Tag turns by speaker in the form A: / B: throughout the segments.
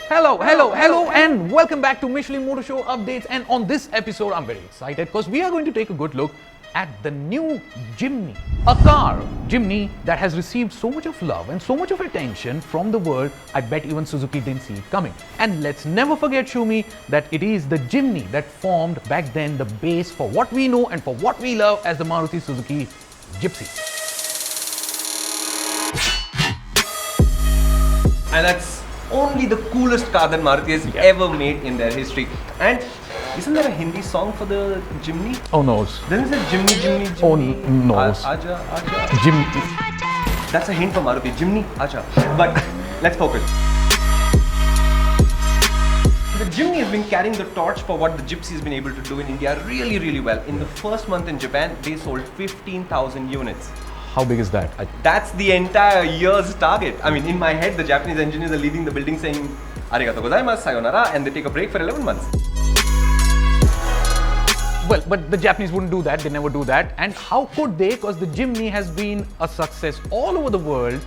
A: Hello, and welcome back to Michelin Motor Show updates. And on this episode, I'm very excited because we are going to take a good look at the new Jimny, a car, Jimny, that has received so much of love and so much of attention from the world. I bet even Suzuki didn't see it coming. And let's never forget, Shumi, that it is the Jimny that formed back then the base for what we know and for what we love as the Maruti Suzuki Gypsy.
B: And that's only the coolest car that Maruti has ever made in their history. And isn't there a Hindi song for the Jimny?
A: Oh no.
B: Then is it Jimny?
A: Oh no.
B: Aja.
A: Jimny.
B: That's a hint for Maruti. Jimny, Aja. But let's focus. The Jimny has been carrying the torch for what the Gypsy has been able to do in India really well. In the first month in Japan, they sold 15,000 units.
A: How big is that?
B: That's the entire year's target. I mean, in my head, the Japanese engineers are leaving the building saying, "Arigato gozaimasu, sayonara," and they take a break for 11 months.
A: Well, but the Japanese wouldn't do that. They never do that. And how could they? Because the Jimny has been a success all over the world.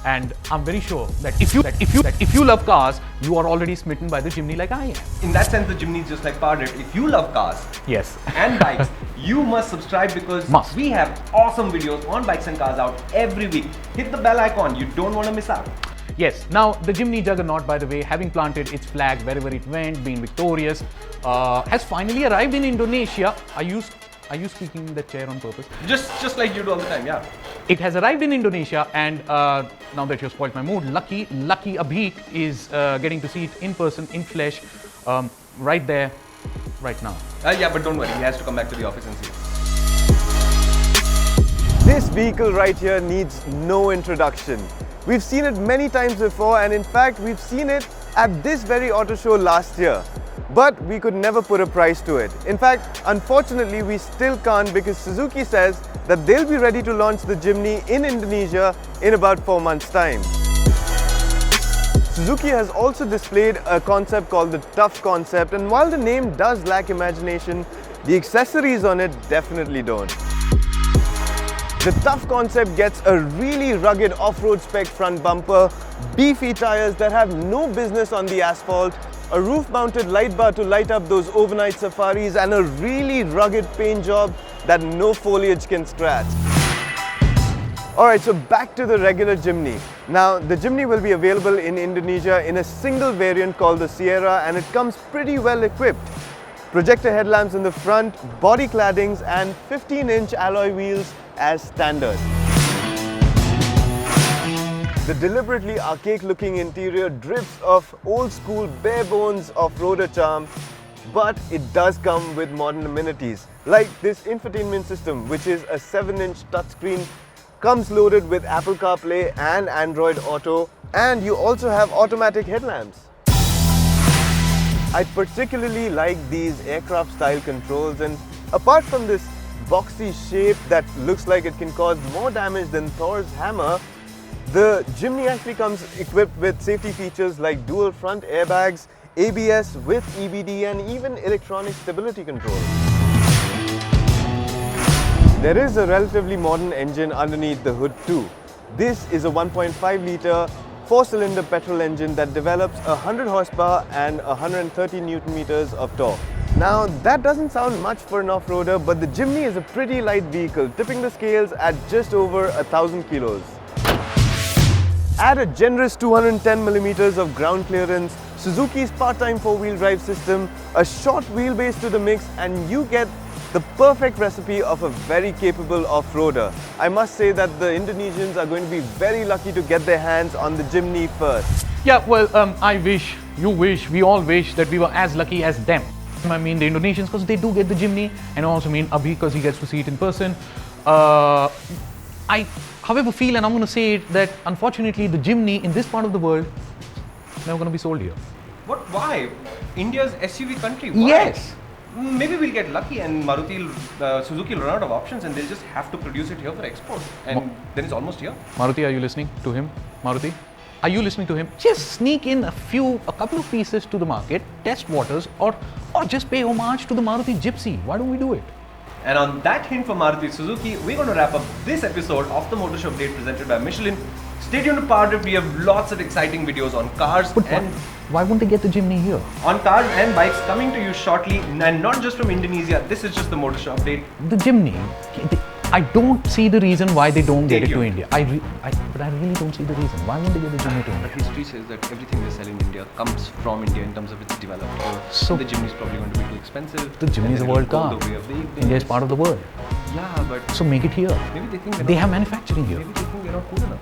A: And I'm very sure that if you love cars, you are already smitten by the Jimny like I am.
B: In that sense, the Jimny is just like PowerDrift. If you love cars,
A: yes,
B: and bikes, you must subscribe because we have awesome videos on bikes and cars out every week. Hit the bell icon. You don't want to miss out.
A: Yes. Now, the Jimny juggernaut, by the way, having planted its flag wherever it went, being victorious, has finally arrived in Indonesia. Are you squeaking the chair on purpose?
B: Just like you do all the time, yeah.
A: It has arrived in Indonesia, and now that you've spoiled my mood, lucky Abhik is getting to see it in person, in flesh, right there, right now.
B: Yeah, but don't worry, he has to come back to the office and see it.
C: This vehicle right here needs no introduction. We've seen it many times before, and in fact, we've seen it at this very auto show last year. But we could never put a price to it. In fact, unfortunately, we still can't because Suzuki says that they'll be ready to launch the Jimny in Indonesia in about 4 months' time. Suzuki has also displayed a concept called the Tough Concept, and while the name does lack imagination, the accessories on it definitely don't. The Tough Concept gets a really rugged off-road spec front bumper, beefy tires that have no business on the asphalt, a roof-mounted light bar to light up those overnight safaris, and a really rugged paint job that no foliage can scratch. Alright, so back to the regular Jimny. Now, the Jimny will be available in Indonesia in a single variant called the Sierra, and it comes pretty well equipped. Projector headlamps in the front, body claddings, and 15-inch alloy wheels as standard. The deliberately archaic-looking interior drips of old-school bare-bones off-roader charm, but it does come with modern amenities, like this infotainment system, which is a 7-inch touchscreen, comes loaded with Apple CarPlay and Android Auto, and you also have automatic headlamps. I particularly like these aircraft-style controls, and apart from this boxy shape that looks like it can cause more damage than Thor's hammer, the Jimny actually comes equipped with safety features like dual front airbags, ABS with EBD, and even electronic stability control. There is a relatively modern engine underneath the hood too. This is a 1.5-litre 4-cylinder petrol engine that develops 100 horsepower and 130 Newton meters of torque. Now, that doesn't sound much for an off-roader, but the Jimny is a pretty light vehicle, tipping the scales at just over 1,000 kilos. Add a generous 210mm of ground clearance, Suzuki's part-time 4-wheel drive system, a short wheelbase to the mix, and you get the perfect recipe of a very capable off-roader. I must say that the Indonesians are going to be very lucky to get their hands on the Jimny first.
A: Yeah, well, I wish, you wish, we all wish that we were as lucky as them. I mean the Indonesians because they do get the Jimny, and I also mean Abhik because he gets to see it in person. I, however, feel, and I'm going to say it, that unfortunately the Jimny in this part of the world is never going to be sold here.
B: What? Why? India's SUV country. Why?
A: Yes.
B: Maybe we'll get lucky and Suzuki will run out of options and they'll just have to produce it here for export. And then it's almost here.
A: Maruti, are you listening to him? Maruti? Are you listening to him? Just sneak in a couple of pieces to the market, test waters, or just pay homage to the Maruti Gypsy. Why don't we do it?
B: And on that hint for Maruti Suzuki, we're going to wrap up this episode of the Motor Show Update presented by Michelin. Stay tuned to PowerDrift. We have lots of exciting videos on cars
A: But
B: and
A: why won't they get the Jimny here?
B: on cars and bikes coming to you shortly, and not just from Indonesia. This is just the Motor Show Update.
A: The Jimny, I don't see the reason why they don't get it to
B: tuned.
A: India. But I really don't see the reason. Why won't they get the Jimny to India?
B: History says that everything they sell in India comes from India in terms of its developed.
A: So-
B: the Jimny is probably going to be too expensive.
A: The Jimny is a world car. India is part of the world.
B: Yeah, but
A: So make it here.
B: maybe they think
A: They have manufacturing here.
B: maybe they think they're not cool enough.